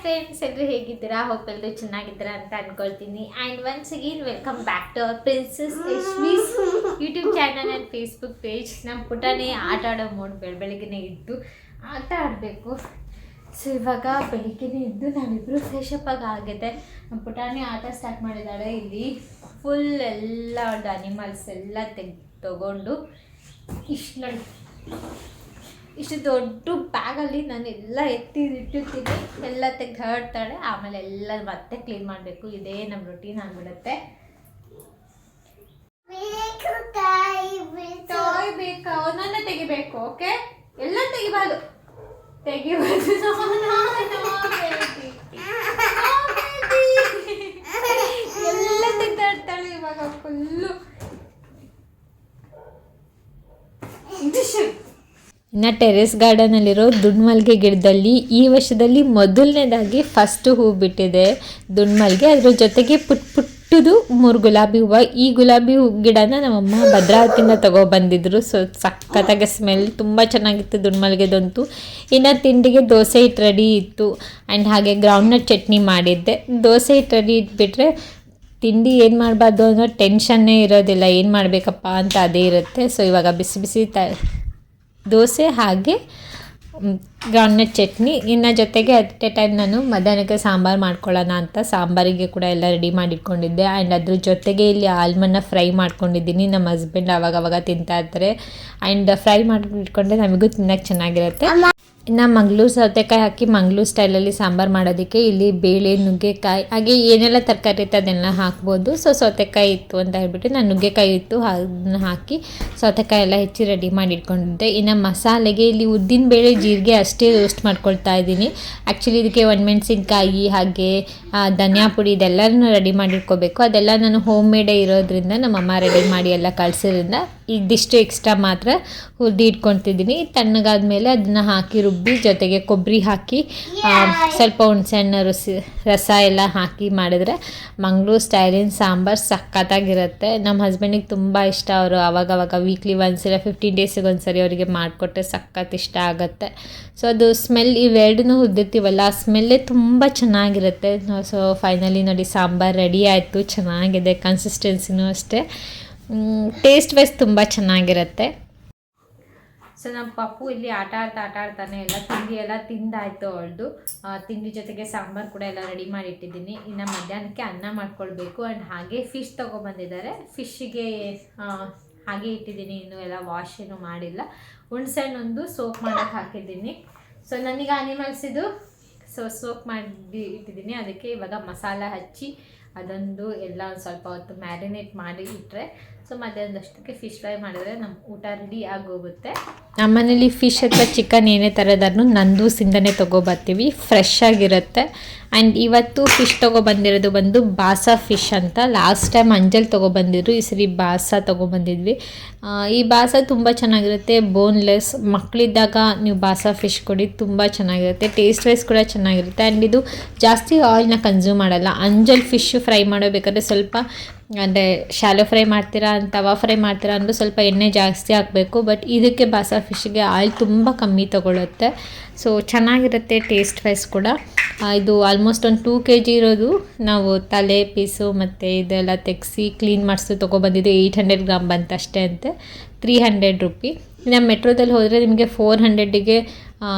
Friends, ಎಲ್ಲರೂ ಹೇಗಿದ್ದೀರಾ? Hope ಎಲ್ಲರೂ ಚೆನ್ನಾಗಿದ್ದೀರಾ ಅಂತ ಅನ್ಕೊಳ್ತೀನಿ. And once again welcome back to our princess Yashvi's YouTube channel and Facebook page. ನಮ್ಮ ಪುಟಾಣಿ ಆಟ ಆಡೋ ಮೂಡ್ ಬೆಳಗ್ಗೆನೇ ಇದ್ದು ಆಟ ಆಡಬೇಕು. ಸೊ ಇವಾಗ ಬೆಳಿಗ್ಗೆನೇ ಇದ್ದು ನಾವಿಬ್ಬರು ಫ್ರೆಶಪ್ ಆಗಿದೆ. ನಮ್ಮ ಪುಟಾಣಿ ಆಟ ಸ್ಟಾರ್ಟ್ ಮಾಡಿದ್ದಾಳೆ. ಇಲ್ಲಿ ಫುಲ್ ಎಲ್ಲ ಅವ್ರದ್ದು ಅನಿಮಲ್ಸ್ ಎಲ್ಲ ತಗೊಂಡು ಇಷ್ಟು ದೊಡ್ಡ ಬ್ಯಾಗಲ್ಲಿ ನಾನು ಎಲ್ಲ ಇಟ್ಟಿರ್ತೀನಿ. ಎಲ್ಲ ತೆಗೆದು ಹರಡ್ತಾಳೆ. ಆಮೇಲೆ ಎಲ್ಲ ಮತ್ತೆ ಕ್ಲೀನ್ ಮಾಡಬೇಕು. ಇದೇ ನಮ್ಮ ರೊಟೀನ್ ಆಗಿಬಿಡುತ್ತೆ. ಟಾಯ್ ಬೇಕಾ? ಒಂದೊಂದೇ ತೆಗಿಬೇಕು. ಓಕೆ, ಎಲ್ಲ ತೆಗಿಬಾರ್ದು. ಎಲ್ಲ ತೆಗ್ದಾಡ್ತಾಳೆ ಇವಾಗ ಫುಲ್ಲು. ಇನ್ನು ಟೆರೆಸ್ ಗಾರ್ಡನಲ್ಲಿರೋ ದುಂಡ್ಮಲ್ಗೆ ಗಿಡದಲ್ಲಿ ಈ ವರ್ಷದಲ್ಲಿ ಮೊದಲನೇದಾಗಿ ಫಸ್ಟ್ ಹೂ ಬಿಟ್ಟಿದೆ ದುಂಡ್ಮಲ್ಗೆ. ಅದ್ರ ಜೊತೆಗೆ ಪುಟ್ಟದು 3 ಗುಲಾಬಿ ಹೂವು. ಈ ಗುಲಾಬಿ ಹೂ ಗಿಡನ ನಮ್ಮಮ್ಮ ಭದ್ರಾವತಿಯಿಂದ ತಗೊಬಂದಿದ್ರು. ಸೊ ಸಖತ್ತಾಗಿ ಸ್ಮೆಲ್ ತುಂಬ ಚೆನ್ನಾಗಿತ್ತು ದುಂಡ್ಮಲ್ಗೆದಂತೂ. ಇನ್ನು ತಿಂಡಿಗೆ ದೋಸೆ ಹಿಟ್ಟು ರೆಡಿ ಇತ್ತು. ಆ್ಯಂಡ್ ಹಾಗೆ ಗ್ರೌಂಡ್ನಟ್ ಚಟ್ನಿ ಮಾಡಿದ್ದೆ. ದೋಸೆ ಹಿಟ್ಟು ರೆಡಿ ಇಟ್ಬಿಟ್ರೆ ತಿಂಡಿ ಏನು ಮಾಡಬಾರ್ದು ಅನ್ನೋ ಟೆನ್ಷನ್ನೇ ಇರೋದಿಲ್ಲ. ಏನು ಮಾಡಬೇಕಪ್ಪ ಅಂತ ಅದೇ ಇರುತ್ತೆ. ಸೊ ಇವಾಗ ಬಿಸಿ ಬಿಸಿ ದೋಸೆ ಹಾಗೆ ಗ್ರೌಂಡ್ನಟ್ ಚಟ್ನಿ. ಇನ್ನು ಜೊತೆಗೆ ಅಟ್ ಎ ಟೈಮ್ ನಾನು ಮಧ್ಯಾಹ್ನಕ್ಕೆ ಸಾಂಬಾರು ಮಾಡ್ಕೊಳ್ಳೋಣ ಅಂತ ಸಾಂಬಾರಿಗೆ ಕೂಡ ಎಲ್ಲ ರೆಡಿ ಮಾಡಿಟ್ಕೊಂಡಿದ್ದೆ. ಆ್ಯಂಡ್ ಅದ್ರ ಜೊತೆಗೆ ಇಲ್ಲಿ ಆಲ್ಮನ್ನ ಫ್ರೈ ಮಾಡ್ಕೊಂಡಿದ್ದೀನಿ. ನಮ್ಮ ಹಸ್ಬೆಂಡ್ ಅವಾಗವಾಗ ತಿಂತಾ ಇರ್ತಾರೆ. ಆ್ಯಂಡ್ ಫ್ರೈ ಮಾಡಿಟ್ಕೊಂಡ್ರೆ ನಮಗೂ ತಿನ್ನೋಕ್ಕೆ ಚೆನ್ನಾಗಿರುತ್ತೆ. ಇನ್ನು ಮಂಗಳೂರು ಸೌತೆಕಾಯಿ ಹಾಕಿ ಮಂಗಳೂರು ಸ್ಟೈಲಲ್ಲಿ ಸಾಂಬಾರು ಮಾಡೋದಕ್ಕೆ ಇಲ್ಲಿ ಬೇಳೆ, ನುಗ್ಗೆಕಾಯಿ ಹಾಗೆ ಏನೆಲ್ಲ ತರಕಾರಿ ಇತ್ತು ಅದನ್ನೆಲ್ಲ ಹಾಕ್ಬೋದು. ಸೊ ಸೌತೆಕಾಯಿ ಇತ್ತು ಅಂತ ಹೇಳ್ಬಿಟ್ಟು ನಾನು ನುಗ್ಗೆಕಾಯಿ ಇತ್ತು ಅದನ್ನ ಹಾಕಿ ಸೌತೆಕಾಯಿ ಎಲ್ಲ ಹೆಚ್ಚಿ ರೆಡಿ ಮಾಡಿ ಇಟ್ಕೊಂಡಿದ್ದೆ. ಇನ್ನು ಮಸಾಲೆಗೆ ಇಲ್ಲಿ ಉದ್ದಿನ ಬೇಳೆ, ಜೀರಿಗೆ ಅಷ್ಟೇ ರೋಸ್ಟ್ ಮಾಡ್ಕೊಳ್ತಾ ಇದ್ದೀನಿ. ಆ್ಯಕ್ಚುಲಿ ಇದಕ್ಕೆ ಒಣಮೆಣಸಿನ್ಕಾಯಿ ಹಾಗೆ ಧನಿಯಾ ಪುಡಿ ಇದೆಲ್ಲನೂ ರೆಡಿ ಮಾಡಿಟ್ಕೋಬೇಕು. ಅದೆಲ್ಲ ನಾನು ಹೋಮ್ ಮೇಡೇ ಇರೋದ್ರಿಂದ ನಮ್ಮಮ್ಮ ರೆಡಿ ಮಾಡಿ ಎಲ್ಲ ಕಳಿಸೋದ್ರಿಂದ ಇದಿಷ್ಟು ಎಕ್ಸ್ಟ್ರಾ ಮಾತ್ರ ಹುರಿದು ಇಟ್ಕೊತಿದ್ದೀನಿ. ತಣ್ಣಗಾದ್ಮೇಲೆ ಅದನ್ನು ಹಾಕಿ ರುಬ್ಬಿ ಜೊತೆಗೆ ಕೊಬ್ಬರಿ ಹಾಕಿ ಸ್ವಲ್ಪ ಹುಣಸೆಹಣ್ಣು ರಸ ಎಲ್ಲ ಹಾಕಿ ಮಾಡಿದ್ರೆ ಮಂಗಳೂರು ಸ್ಟೈಲಿನ ಸಾಂಬಾರು ಸಖತ್ತಾಗಿರುತ್ತೆ. ನಮ್ಮ ಹಸ್ಬೆಂಡಿಗೆ ತುಂಬ ಇಷ್ಟ. ಅವರು ಆವಾಗವಾಗ ವೀಕ್ಲಿ ಒಂದ್ಸಲ 15 ಡೇಸಿಗೆ ಒಂದ್ಸರಿ ಅವರಿಗೆ ಮಾಡಿಕೊಟ್ರೆ ಸಖತ್ ಇಷ್ಟ ಆಗುತ್ತೆ. ಸೊ ಅದು ಸ್ಮೆಲ್ ಇವೆರಡನ್ನೂ ಹುರಿದಿರ್ತೀವಲ್ಲ ಆ ಸ್ಮೆಲ್ಲೇ ತುಂಬ ಚೆನ್ನಾಗಿರುತ್ತೆ. ಸೊ ಫೈನಲಿ ನೋಡಿ ಸಾಂಬಾರು ರೆಡಿ ಆಯಿತು. ಚೆನ್ನಾಗಿದೆ, ಕನ್ಸಿಸ್ಟೆನ್ಸಿನೂ ಅಷ್ಟೇ. ಟೇಸ್ಟ್ ವೈಸ್ ತುಂಬ ಚೆನ್ನಾಗಿರುತ್ತೆ. ಸೊ ನಮ್ಮ ಪಪ್ಪು ಇಲ್ಲಿ ಆಟ ಆಡ್ತಾನೆ ಎಲ್ಲ ತಿಂಡಿ ಎಲ್ಲ ತಿಂದಾಯಿತು ಅವಳದು. ತಿಂಡಿ ಜೊತೆಗೆ ಸಾಂಬಾರು ಕೂಡ ಎಲ್ಲ ರೆಡಿ ಮಾಡಿ ಇಟ್ಟಿದ್ದೀನಿ. ಇನ್ನು ಮಧ್ಯಾಹ್ನಕ್ಕೆ ಅನ್ನ ಮಾಡ್ಕೊಳ್ಬೇಕು. ಆ್ಯಂಡ್ ಹಾಗೆ ಫಿಶ್ ತೊಗೊಬಂದಿದ್ದಾರೆ. ಫಿಶ್ಶಿಗೆ ಹಾಗೆ ಇಟ್ಟಿದ್ದೀನಿ. ಇನ್ನೂ ಎಲ್ಲ ವಾಶ್ ಏನೂ ಮಾಡಿಲ್ಲ. ಹುಣಸೆಹಣ್ಣೊಂದು ಸೋಪ್ ಮಾಡೋಕ್ಕೆ ಹಾಕಿದ್ದೀನಿ. ಸೊ ನನಗೆ ಅನಿಮಲ್ಸ್ ಇದು ಸೋಪ್ ಮಾಡಿ ಇಟ್ಟಿದ್ದೀನಿ. ಅದಕ್ಕೆ ಇವಾಗ ಮಸಾಲ ಹಚ್ಚಿ ಅದೊಂದು ಎಲ್ಲ ಸ್ವಲ್ಪ ಹೊತ್ತು ಮ್ಯಾರಿನೇಟ್ ಮಾಡಿ ಇಟ್ಟರೆ ಸೊ ಮಧ್ಯಾಹ್ನದಷ್ಟಕ್ಕೆ ಫಿಶ್ ಫ್ರೈ ಮಾಡಿದ್ರೆ ನಮ್ಮ ಊಟ ರೆಡಿ ಆಗೋಗುತ್ತೆ. ನಮ್ಮನೇಲಿ ಫಿಶ್ ಅಥವಾ ಚಿಕನ್ ಏನೇ ಥರದನ್ನು ನಂದೂಸಿಂದನೇ ತೊಗೊಬರ್ತೀವಿ. ಫ್ರೆಶ್ ಆಗಿರುತ್ತೆ. ಆ್ಯಂಡ್ ಇವತ್ತು ಫಿಶ್ ತೊಗೊಬಂದಿರೋದು ಬಂದು ಬಾಸಾ ಫಿಶ್ ಅಂತ. ಲಾಸ್ಟ್ ಟೈಮ್ ಅಂಜಲ್ ತೊಗೊಬಂದಿದ್ರು, ಈ ಸರಿ ಬಾಸಾ ತೊಗೊಬಂದಿದ್ವಿ. ಈ ಬಾಸಾ ತುಂಬ ಚೆನ್ನಾಗಿರುತ್ತೆ. ಬೋನ್ಲೆಸ್. ಮಕ್ಕಳಿದ್ದಾಗ ನೀವು ಬಾಸಾ ಫಿಶ್ ಕೊಡಿ, ತುಂಬ ಚೆನ್ನಾಗಿರುತ್ತೆ. ಟೇಸ್ಟ್ ವೈಸ್ ಕೂಡ ಚೆನ್ನಾಗಿರುತ್ತೆ. ಆ್ಯಂಡ್ ಇದು ಜಾಸ್ತಿ ಆಯಿಲ್ನ ಕನ್ಸ್ಯೂಮ್ ಮಾಡಲ್ಲ. ಅಂಜಲ್ ಫಿಶ್ ಫ್ರೈ ಮಾಡಬೇಕಾದ್ರೆ ಸ್ವಲ್ಪ ಅಂದರೆ ಶಾಲೋ ಫ್ರೈ ಮಾಡ್ತೀರಾ ತವಾ ಫ್ರೈ ಮಾಡ್ತೀರಾ ಅಂದರೆ ಸ್ವಲ್ಪ ಎಣ್ಣೆ ಜಾಸ್ತಿ ಹಾಕಬೇಕು. ಬಟ್ ಇದಕ್ಕೆ ಬಾಸಾ ಫಿಶ್ಗೆ ಆಯಿಲ್ ತುಂಬ ಕಮ್ಮಿ ತೊಗೊಳುತ್ತೆ. ಸೊ ಚೆನ್ನಾಗಿರುತ್ತೆ ಟೇಸ್ಟ್ ವೈಸ್ ಕೂಡ. ಇದು ಆಲ್ಮೋಸ್ಟ್ ಒಂದು 2 kg ಇರೋದು ನಾವು ತಲೆ ಪೀಸು ಮತ್ತು ಇದೆಲ್ಲ ತೆಗೆಸಿ ಕ್ಲೀನ್ ಮಾಡಿಸಿ ತೊಗೊಬಂದಿದ್ದು 800 ಗ್ರಾಮ್ ಬಂತಷ್ಟೇ ಅಂತೆ. 300 ರೂಪಿ. ಇನ್ನು ಮೆಟ್ರೋದಲ್ಲಿ ಹೋದರೆ ನಿಮಗೆ 400ಗೆ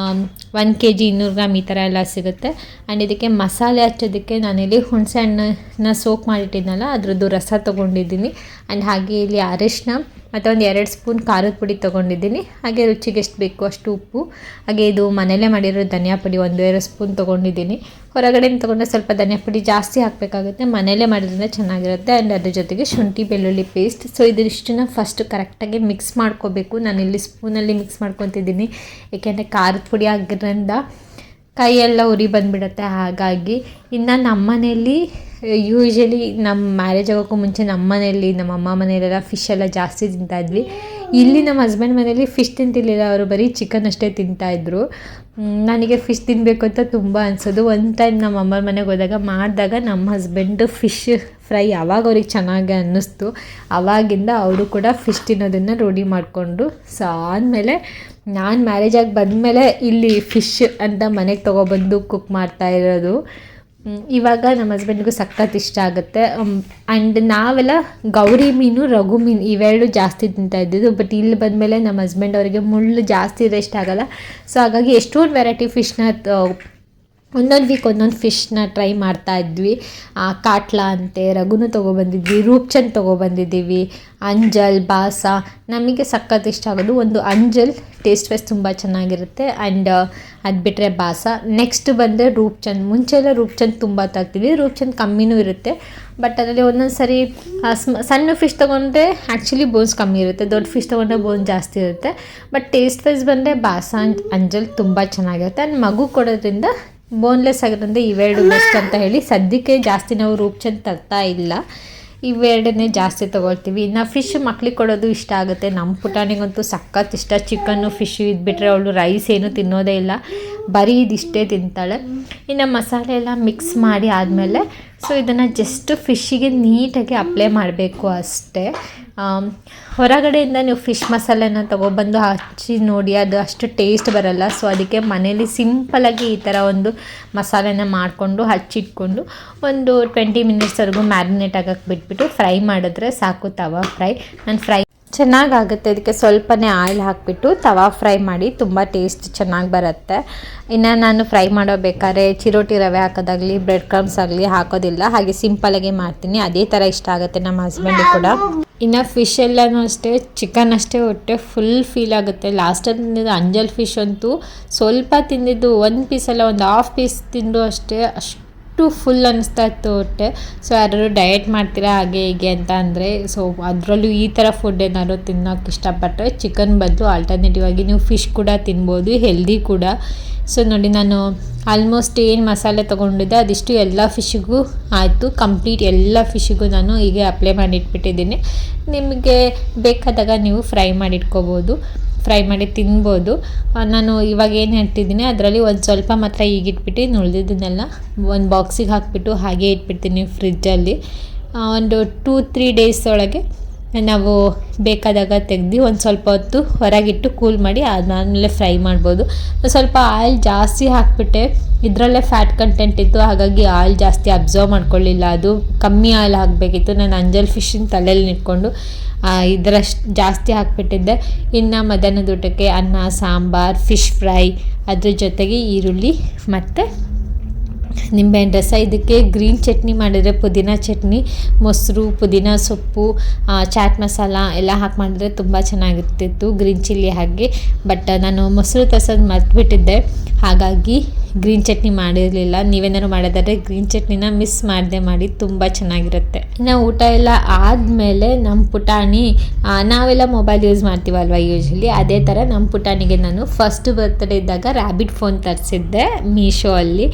1 kg 200 ಗ್ರಾಮ್ ಈ ಥರ ಎಲ್ಲ ಸಿಗುತ್ತೆ. ಆ್ಯಂಡ್ ಇದಕ್ಕೆ ಮಸಾಲೆ ಹಚ್ಚೋದಕ್ಕೆ ನಾನಿಲ್ಲಿ ಹುಣಸೆ ಹಣ್ಣನ್ನ ಸೋಕ್ ಮಾಡಿಟ್ಟಿದ್ನಲ್ಲ ಅದರದ್ದು ರಸ ತೊಗೊಂಡಿದ್ದೀನಿ. ಆ್ಯಂಡ್ ಹಾಗೆ ಇಲ್ಲಿ ಅರಿಶಿನ ಮತ್ತು ಒಂದು 2 ಸ್ಪೂನ್ ಖಾರದ ಪುಡಿ ತೊಗೊಂಡಿದ್ದೀನಿ. ಹಾಗೆ ರುಚಿಗೆ ಎಷ್ಟು ಬೇಕು ಅಷ್ಟು ಉಪ್ಪು. ಹಾಗೆ ಇದು ಮನೆಯಲ್ಲೇ ಮಾಡಿರೋ ಧನಿಯಾ ಪುಡಿ 1-2 ಸ್ಪೂನ್ ತೊಗೊಂಡಿದ್ದೀನಿ. ಹೊರಗಡೆಯಿಂದ ತೊಗೊಂಡ್ರೆ ಸ್ವಲ್ಪ ಧನಿಯಾ ಪುಡಿ ಜಾಸ್ತಿ ಹಾಕಬೇಕಾಗುತ್ತೆ. ಮನೆಯಲ್ಲೇ ಮಾಡಿದ್ರಿಂದ ಚೆನ್ನಾಗಿರುತ್ತೆ. ಆ್ಯಂಡ್ ಅದ್ರ ಜೊತೆಗೆ ಶುಂಠಿ ಬೆಳ್ಳುಳ್ಳಿ ಪೇಸ್ಟ್. ಸೊ ಇದಿಷ್ಟನ್ನ ಫಸ್ಟ್ ಕರೆಕ್ಟಾಗಿ ಮಿಕ್ಸ್ ಮಾಡ್ಕೋಬೇಕು. ನಾನಿಲ್ಲಿ ಸ್ಪೂನಲ್ಲಿ ಮಿಕ್ಸ್ ಮಾಡ್ಕೊತಿದ್ದೀನಿ. ಏಕೆಂದರೆ ಖಾರದ ಪುಡಿ ಆಗಿರೋದ್ರಿಂದ ಕೈಯೆಲ್ಲ ಉರಿ ಬಂದುಬಿಡುತ್ತೆ. ಹಾಗಾಗಿ ಇನ್ನು ನಮ್ಮ ಮನೆಯಲ್ಲಿ ಯೂಶ್ವಲಿ ನಮ್ಮ ಮ್ಯಾರೇಜ್ ಆಗೋಕ್ಕೂ ಮುಂಚೆ ನಮ್ಮ ಮನೆಯಲ್ಲಿ ನಮ್ಮ ಅಮ್ಮ ಮನೆಯಲ್ಲೆಲ್ಲ ಫಿಶ್ ಎಲ್ಲ ಜಾಸ್ತಿ ತಿಂತಾಯಿದ್ವಿ. ಇಲ್ಲಿ ನಮ್ಮ ಹಸ್ಬೆಂಡ್ ಮನೇಲಿ ಫಿಶ್ ತಿಂತಿರ್ಲಿಲ್ಲ, ಅವರು ಬರೀ ಚಿಕನ್ ಅಷ್ಟೇ ತಿಂತಾಯಿದ್ರು. ನನಗೆ ಫಿಶ್ ತಿನ್ನಬೇಕು ಅಂತ ತುಂಬ ಅನಿಸೋದು. ಒಂದು ಟೈಮ್ ನಮ್ಮ ಅಮ್ಮನ ಮನೆಗೆ ಹೋದಾಗ ಮಾಡಿದಾಗ ನಮ್ಮ ಹಸ್ಬೆಂಡು ಫಿಶ್ ಫ್ರೈ ಯಾವಾಗ ಅವ್ರಿಗೆ ಚೆನ್ನಾಗಿ ಅನ್ನಿಸ್ತು, ಆವಾಗಿಂದ ಅವರು ಕೂಡ ಫಿಶ್ ತಿನ್ನೋದನ್ನು ರೂಢಿ ಮಾಡಿಕೊಂಡು. ಸೊ ಆದಮೇಲೆ ನಾನು ಮ್ಯಾರೇಜಾಗಿ ಬಂದಮೇಲೆ ಇಲ್ಲಿ ಫಿಶ್ ಅಂತ ಮನೆಗೆ ತೊಗೊಬಂದು ಕುಕ್ ಮಾಡ್ತಾ ಇರೋದು. ಇವಾಗ ನಮ್ಮ ಹಸ್ಬೆಂಡ್ಗೂ ಸಖತ್ ಇಷ್ಟ ಆಗುತ್ತೆ. ಆ್ಯಂಡ್ ನಾವೆಲ್ಲ ಗೌರಿ ಮೀನು, ರಘು ಮೀನು ಇವೆರಡು ಜಾಸ್ತಿ ತಿಂತಾ ಇದ್ದಿದ್ದು. ಬಟ್ ಇಲ್ಲಿ ಬಂದಮೇಲೆ ನಮ್ಮ ಹಸ್ಬೆಂಡ್ ಅವರಿಗೆ ಮುಳ್ಳು ಜಾಸ್ತಿ ಇದ್ರೆ ಇಷ್ಟ ಆಗೋಲ್ಲ. ಸೊ ಹಾಗಾಗಿ ಎಷ್ಟೊಂದು ವೆರೈಟಿ ಫಿಶ್ನ ಒಂದೊಂದು ವೀಕ್ ಒಂದೊಂದು ಫಿಶ್ನ ಟ್ರೈ ಮಾಡ್ತಾಯಿದ್ವಿ. ಕಾಟ್ಲಾ ಅಂತೆ, ರಘುನು ತೊಗೊಬಂದಿದ್ವಿ, ರೂಪ್ಚಂದ್ ತೊಗೊಬಂದಿದ್ದೀವಿ, ಅಂಜಲ್, ಬಾಸ. ನಮಗೆ ಸಖತ್ ಇಷ್ಟ ಆಗೋದು ಒಂದು ಅಂಜಲ್, ಟೇಸ್ಟ್ ವೈಸ್ ತುಂಬ ಚೆನ್ನಾಗಿರುತ್ತೆ. ಆ್ಯಂಡ್ ಅದು ಬಿಟ್ಟರೆ ಬಾಸ. ನೆಕ್ಸ್ಟ್ ಬಂದರೆ ರೂಪ್ಚಂದ್. ಮುಂಚೆಲ್ಲ ರೂಪ್ಚಂದ್ ತುಂಬ ತರ್ತೀವಿ, ರೂಪ್ಚಂದ್ ಕಮ್ಮಿನೂ ಇರುತ್ತೆ. ಬಟ್ ಅದರಲ್ಲಿ ಒಂದೊಂದು ಸರಿ ಸಣ್ಣ ಫಿಶ್ ತೊಗೊಂಡ್ರೆ ಆ್ಯಕ್ಚುಲಿ ಬೋನ್ಸ್ ಕಮ್ಮಿ ಇರುತ್ತೆ, ದೊಡ್ಡ ಫಿಶ್ ತೊಗೊಂಡ್ರೆ ಬೋನ್ ಜಾಸ್ತಿ ಇರುತ್ತೆ. ಬಟ್ ಟೇಸ್ಟ್ ವೈಸ್ ಬಂದರೆ ಬಾಸ ಆ್ಯಂಡ್ ಅಂಜಲ್ ತುಂಬ ಚೆನ್ನಾಗಿರುತ್ತೆ. ಆ್ಯಂಡ್ ಮಗು ಕೊಡೋದ್ರಿಂದ ಬೋನ್ಲೆಸ್ ಆಗಿರೋದ್ರಿಂದ ಇವೆರಡು ಬೆಸ್ಟ್ ಅಂತ ಹೇಳಿ ಸದ್ಯಕ್ಕೆ ಜಾಸ್ತಿ ನಾವು ರೂಪ್ಚಂದ್ ತರ್ತಾ ಇಲ್ಲ, ಇವೆರಡನ್ನೇ ಜಾಸ್ತಿ ತೊಗೊಳ್ತೀವಿ. ಇನ್ನು ಫಿಶ್ ಮಕ್ಳಿಗೆ ಕೊಡೋದು ಇಷ್ಟ ಆಗುತ್ತೆ. ನಮ್ಮ ಪುಟಾಣಿಗಂತೂ ಸಖತ್ ಇಷ್ಟ. ಚಿಕನ್ನು ಫಿಶ್ಶು ಇದು ಬಿಟ್ಟರೆ ಅವಳು ರೈಸ್ ಏನೂ ತಿನ್ನೋದೇ ಇಲ್ಲ, ಬರೀ ಇದಿಷ್ಟೇ ತಿಂತಾಳೆ. ಇನ್ನು ಮಸಾಲೆ ಎಲ್ಲ ಮಿಕ್ಸ್ ಮಾಡಿ ಆದಮೇಲೆ ಸೊ ಇದನ್ನು ಜಸ್ಟ್ ಫಿಶ್ಶಿಗೆ ನೀಟಾಗಿ ಅಪ್ಲೈ ಮಾಡಬೇಕು ಅಷ್ಟೇ. ಹೊರಗಡೆಯಿಂದ ನೀವು ಫಿಶ್ ಮಸಾಲೆನ ತೊಗೊಬಂದು ಹಚ್ಚಿ ನೋಡಿ, ಅದು ಅಷ್ಟು ಟೇಸ್ಟ್ ಬರೋಲ್ಲ. ಸೊ ಅದಕ್ಕೆ ಮನೇಲಿ ಸಿಂಪಲಾಗಿ ಈ ಥರ ಒಂದು ಮಸಾಲೆನ ಮಾಡಿಕೊಂಡು ಹಚ್ಚಿಟ್ಕೊಂಡು ಒಂದು 20 ಮಿನಿಟ್ಸ್ವರೆಗೂ ಮ್ಯಾರಿನೇಟ್ ಆಗೋಕ್ಕೆ ಬಿಟ್ಬಿಟ್ಟು ಫ್ರೈ ಮಾಡಿದ್ರೆ ಸಾಕು. ತವಾ ಫ್ರೈ ಚೆನ್ನಾಗಾಗುತ್ತೆ. ಅದಕ್ಕೆ ಸ್ವಲ್ಪನೇ ಆಯಿಲ್ ಹಾಕಿಬಿಟ್ಟು ತವಾ ಫ್ರೈ ಮಾಡಿ, ತುಂಬ ಟೇಸ್ಟ್ ಚೆನ್ನಾಗಿ ಬರುತ್ತೆ. ಇನ್ನು ನಾನು ಫ್ರೈ ಮಾಡಬೇಕಾದ್ರೆ ಚಿರೋಟಿ ರವೆ ಹಾಕೋದಾಗಲಿ ಬ್ರೆಡ್ ಕ್ರಮ್ಸ್ ಆಗಲಿ ಹಾಕೋದಿಲ್ಲ, ಹಾಗೆ ಸಿಂಪಲಾಗಿ ಮಾಡ್ತೀನಿ. ಅದೇ ಥರ ಇಷ್ಟ ಆಗುತ್ತೆ ನಮ್ಮ ಹಸ್ಬೆಂಡಿಗೆ ಕೂಡ. ಇನ್ನು ಫಿಶ್ ಎಲ್ಲನೂ ಅಷ್ಟೇ, ಚಿಕನ್ ಅಷ್ಟೇ ಹೊಟ್ಟೆ ಫುಲ್ ಫೀಲ್ ಆಗುತ್ತೆ. ಲಾಸ್ಟಲ್ಲಿ ತಿಂದಿದ್ದು ಅಂಜಲ್ ಫಿಶ್ ಅಂತೂ ಸ್ವಲ್ಪ ತಿಂದಿದ್ದು, ಒಂದು ಪೀಸಲ್ಲ ಒಂದು ಹಾಫ್ ಪೀಸ್ ತಿಂದು ಅಷ್ಟೇ, ಅಷ್ಟು ಫುಲ್ ಅನ್ನಿಸ್ತಾ ಇತ್ತು ಹೊಟ್ಟೆ. ಸೊ ಯಾರು ಡಯಟ್ ಮಾಡ್ತೀರಾ ಹಾಗೆ ಹೀಗೆ ಅಂತ ಅಂದರೆ, ಸೊ ಅದರಲ್ಲೂ ಈ ಥರ ಫುಡ್ ಏನಾದ್ರು ತಿನ್ನೋಕ್ಕೆ ಇಷ್ಟಪಟ್ಟರೆ ಚಿಕನ್ ಬದಲು ಆಲ್ಟರ್ನೇಟಿವ್ ಆಗಿ ನೀವು ಫಿಶ್ ಕೂಡ ತಿನ್ಬೋದು, ಹೆಲ್ದಿ ಕೂಡ. ಸೊ ನೋಡಿ, ನಾನು ಆಲ್ಮೋಸ್ಟ್ ಏನು ಮಸಾಲೆ ತೊಗೊಂಡಿದ್ದೆ ಅದಿಷ್ಟು ಎಲ್ಲ ಫಿಶ್ಶಿಗೂ ಆಯಿತು. ಕಂಪ್ಲೀಟ್ ಎಲ್ಲ ಫಿಶ್ಶಿಗೂ ನಾನು ಹೀಗೆ ಅಪ್ಲೈ ಮಾಡಿ ಇಟ್ಬಿಟ್ಟಿದ್ದೀನಿ. ನಿಮಗೆ ಬೇಕಾದಾಗ ನೀವು ಫ್ರೈ ಮಾಡಿ ಇಟ್ಕೋಬೋದು, ಫ್ರೈ ಮಾಡಿ ತಿನ್ಬೋದು. ನಾನು ಇವಾಗ ಏನು ಹೇಳ್ತಿದ್ದೀನಿ ಅದರಲ್ಲಿ ಒಂದು ಸ್ವಲ್ಪ ಮಾತ್ರ ಈಗಿಟ್ಬಿಟ್ಟು ಉಳಿದಿದ್ದನ್ನೆಲ್ಲ ಒಂದು ಬಾಕ್ಸಿಗೆ ಹಾಕಿಬಿಟ್ಟು ಹಾಗೆ ಇಟ್ಬಿಡ್ತೀನಿ ಫ್ರಿಜ್ಜಲ್ಲಿ. ಒಂದು 2-3 ಡೇಸ್ ಒಳಗೆ ನಾವು ಬೇಕಾದಾಗ ತೆಗೆದು ಒಂದು ಸ್ವಲ್ಪ ಹೊತ್ತು ಹೊರಗಿಟ್ಟು ಕೂಲ್ ಮಾಡಿ ಅದಾದಮೇಲೆ ಫ್ರೈ ಮಾಡ್ಬೋದು. ಸ್ವಲ್ಪ ಆಯಿಲ್ ಜಾಸ್ತಿ ಹಾಕಿಬಿಟ್ಟೆ, ಇದರಲ್ಲೇ ಫ್ಯಾಟ್ ಕಂಟೆಂಟ್ ಇತ್ತು, ಹಾಗಾಗಿ ಆಯಿಲ್ ಜಾಸ್ತಿ ಅಬ್ಸರ್ವ್ ಮಾಡ್ಕೊಳ್ಳಿಲ್ಲ. ಅದು ಕಮ್ಮಿ ಆಯಿಲ್ ಹಾಕಬೇಕಿತ್ತು. ನಾನು ಅಂಜಲ್ ಫಿಶ್ಶಿನ ತಲೆಯಲ್ಲಿ ಇಟ್ಕೊಂಡು ಇದರಷ್ಟು ಜಾಸ್ತಿ ಹಾಕಿಬಿಟ್ಟಿದ್ದೆ. ಇನ್ನು ಮಧ್ಯಾಹ್ನದ ಊಟಕ್ಕೆ ಅನ್ನ, ಸಾಂಬಾರು, ಫಿಶ್ ಫ್ರೈ, ಅದ್ರ ಜೊತೆಗೆ ಈರುಳ್ಳಿ ಮತ್ತು ನಿಂಬೆಹಣ್ಣು ರಸ. ಇದಕ್ಕೆ ಗ್ರೀನ್ ಚಟ್ನಿ ಮಾಡಿದರೆ, ಪುದೀನ ಚಟ್ನಿ, ಮೊಸರು, ಪುದೀನ ಸೊಪ್ಪು, ಚಾಟ್ ಮಸಾಲ ಎಲ್ಲ ಹಾಕಿ ಮಾಡಿದ್ರೆ ತುಂಬ ಚೆನ್ನಾಗಿರ್ತಿತ್ತು, ಗ್ರೀನ್ ಚಿಲ್ಲಿ ಹಾಗೆ. ಬಟ್ ನಾನು ಮೊಸರು ತರ್ಸೋದು ಮರ್ತ್ಬಿಟ್ಟಿದ್ದೆ, ಹಾಗಾಗಿ ಗ್ರೀನ್ ಚಟ್ನಿ ಮಾಡಿರಲಿಲ್ಲ. ನೀವೇನಾದ್ರು ಮಾಡೋದಾದ್ರೆ ಗ್ರೀನ್ ಚಟ್ನಿನ ಮಿಸ್ ಮಾಡದೆ ಮಾಡಿ, ತುಂಬ ಚೆನ್ನಾಗಿರುತ್ತೆ. ಇನ್ನು ಊಟ ಎಲ್ಲ ಆದಮೇಲೆ ನಮ್ಮ ಪುಟಾಣಿ, ನಾವೆಲ್ಲ ಮೊಬೈಲ್ ಯೂಸ್ ಮಾಡ್ತೀವಲ್ವ ಯೂಶ್ವಲಿ, ಅದೇ ಥರ ನಮ್ಮ ಪುಟಾಣಿಗೆ ನಾನು ಫಸ್ಟ್ ಬರ್ತ್ಡೇ ಇದ್ದಾಗ ರ್ಯಾಬಿಟ್ ಫೋನ್ ತರಿಸಿದ್ದೆ ಮೀಶೋ ಅಲ್ಲಿ.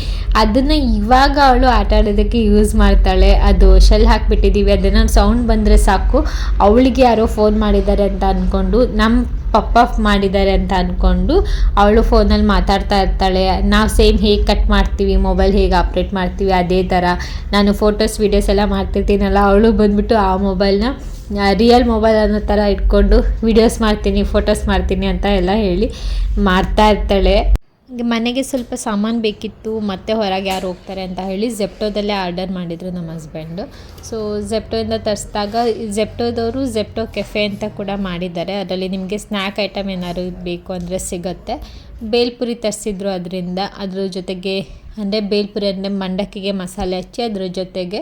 ಅದನ್ನು ಇವಾಗ ಅವಳು ಆಟ ಆಡೋದಕ್ಕೆ ಯೂಸ್ ಮಾಡ್ತಾಳೆ. ಅದು ಶೆಲ್ ಹಾಕಿಬಿಟ್ಟಿದ್ದೀವಿ, ಅದನ್ನು ಸೌಂಡ್ ಬಂದರೆ ಸಾಕು ಅವಳಿಗೆ ಯಾರೋ ಫೋನ್ ಮಾಡಿದ್ದಾರೆ ಅಂತ ಅಂದ್ಕೊಂಡು, ನಮ್ಮ ಪಪ್ಪ ಮಾಡಿದ್ದಾರೆ ಅಂತ ಅಂದ್ಕೊಂಡು ಅವಳು ಫೋನಲ್ಲಿ ಮಾತಾಡ್ತಾ ಇರ್ತಾಳೆ. ನಾವು ಸೇಮ್ ಹೇಗೆ ಕಟ್ ಮಾಡ್ತೀವಿ, ಮೊಬೈಲ್ ಹೇಗೆ ಆಪ್ರೇಟ್ ಮಾಡ್ತೀವಿ ಅದೇ ಥರ ನಾನು ಫೋಟೋಸ್ ವೀಡಿಯೋಸ್ ಎಲ್ಲ ಮಾಡ್ತಿರ್ತೀನಲ್ಲ, ಅವಳು ಬಂದುಬಿಟ್ಟು ಆ ಮೊಬೈಲ್ನ ರಿಯಲ್ ಮೊಬೈಲ್ ಅನ್ನೋ ಥರ ಇಟ್ಕೊಂಡು ವೀಡಿಯೋಸ್ ಮಾಡ್ತೀನಿ, ಫೋಟೋಸ್ ಮಾಡ್ತೀನಿ ಅಂತ ಎಲ್ಲ ಹೇಳಿ ಮಾಡ್ತಾ ಇರ್ತಾಳೆ. ಮನೆಗೆ ಸ್ವಲ್ಪ ಸಾಮಾನು ಬೇಕಿತ್ತು, ಮತ್ತು ಹೊರಗೆ ಯಾರು ಹೋಗ್ತಾರೆ ಅಂತ ಹೇಳಿ ಜೆಪ್ಟೋದಲ್ಲೇ ಆರ್ಡರ್ ಮಾಡಿದರು ನಮ್ಮ ಹಸ್ಬೆಂಡು. ಸೊ ಜೆಪ್ಟೋಯಿಂದ ತರಿಸಿದಾಗ ಜೆಪ್ಟೋದವರು ಜೆಪ್ಟೋ ಕೆಫೆ ಅಂತ ಕೂಡ ಮಾಡಿದ್ದಾರೆ. ಅದರಲ್ಲಿ ನಿಮಗೆ ಸ್ನ್ಯಾಕ್ ಐಟಮ್ ಏನಾದ್ರು ಬೇಕು ಅಂದರೆ ಸಿಗುತ್ತೆ. ಬೇಲ್ಪುರಿ ತರಿಸಿದ್ರು ಅದರಿಂದ. ಅದ್ರ ಜೊತೆಗೆ ಅಂದರೆ ಬೇಲ್ಪುರಿ ಅಂದರೆ ಮಂಡಕ್ಕಿಗೆ ಮಸಾಲೆ ಹಚ್ಚಿ ಅದ್ರ ಜೊತೆಗೆ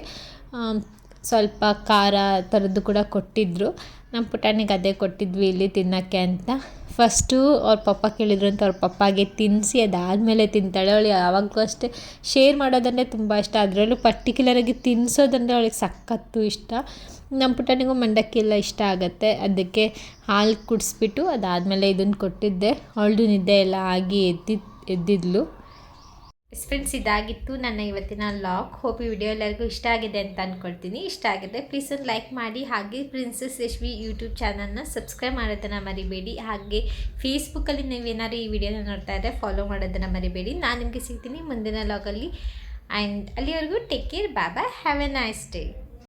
ಸ್ವಲ್ಪ ಖಾರ ಥರದ್ದು ಕೂಡ ಕೊಟ್ಟಿದ್ದರು. ನಮ್ಮ ಪುಟಾಣಿಗೆ ಅದೇ ಕೊಟ್ಟಿದ್ವಿ ಇಲ್ಲಿ ತಿನ್ನೋಕ್ಕೆ ಅಂತ. ಫಸ್ಟು ಅವ್ರ ಪಪ್ಪ ಕೇಳಿದ್ರು ಅಂತ ಅವ್ರ ಪಪ್ಪಾಗೆ ತಿನ್ನಿಸಿ ಅದಾದಮೇಲೆ ತಿಂತಾಳೆ. ಅವಳು ಯಾವಾಗಲೂ ಅಷ್ಟೇ ಶೇರ್ ಮಾಡೋದಂದರೆ ತುಂಬ ಇಷ್ಟ, ಅದರಲ್ಲೂ ಪರ್ಟಿಕ್ಯುಲರಾಗಿ ತಿನ್ನಿಸೋದಂದರೆ ಅವಳಿಗೆ ಸಖತ್ತು ಇಷ್ಟ. ನಮ್ಮ ಪುಟಾಣಿಗೂ ಮಂಡಕ್ಕಿ ಎಲ್ಲ ಇಷ್ಟ ಆಗುತ್ತೆ. ಅದಕ್ಕೆ ಹಾಲು ಕುಡಿಸ್ಬಿಟ್ಟು ಅದಾದಮೇಲೆ ಇದನ್ನು ಕೊಟ್ಟಿದ್ದೆ. ಅವಳದು ನಿದ್ದೆ ಎಲ್ಲ ಆಗಿ ಎದ್ದಿದ್ಲು. ಫ್ರೆಂಡ್ಸ್, ಇದಾಗಿತ್ತು ನನ್ನ ಇವತ್ತಿನ ಲಾಗ್. ಹೋಪ್ ಈ ವಿಡಿಯೋ ಎಲ್ಲರಿಗೂ ಇಷ್ಟ ಆಗಿದೆ ಅಂತ ಅಂದ್ಕೊಳ್ತೀನಿ. ಇಷ್ಟ ಆಗಿದೆ ಪ್ಲೀಸ್ ಒಂದು ಲೈಕ್ ಮಾಡಿ. ಹಾಗೆ ಪ್ರಿನ್ಸೆಸ್ ಯಶ್ವಿ ಯೂಟ್ಯೂಬ್ ಚಾನಲ್ನ ಸಬ್ಸ್ಕ್ರೈಬ್ ಮಾಡೋದನ್ನು ಮರಿಬೇಡಿ. ಹಾಗೆ ಫೇಸ್ಬುಕ್ಕಲ್ಲಿ ನೀವೇನಾದ್ರು ಈ ವಿಡಿಯೋನ ನೋಡ್ತಾ ಇದ್ದರೆ ಫಾಲೋ ಮಾಡೋದನ್ನು ಮರಿಬೇಡಿ. ನಾನು ನಿಮಗೆ ಸಿಗ್ತೀನಿ ಮುಂದಿನ ಲಾಗಲ್ಲಿ. ಆ್ಯಂಡ್ ಅಲ್ಲಿವರೆಗೂ take care, bye bye, have a nice day.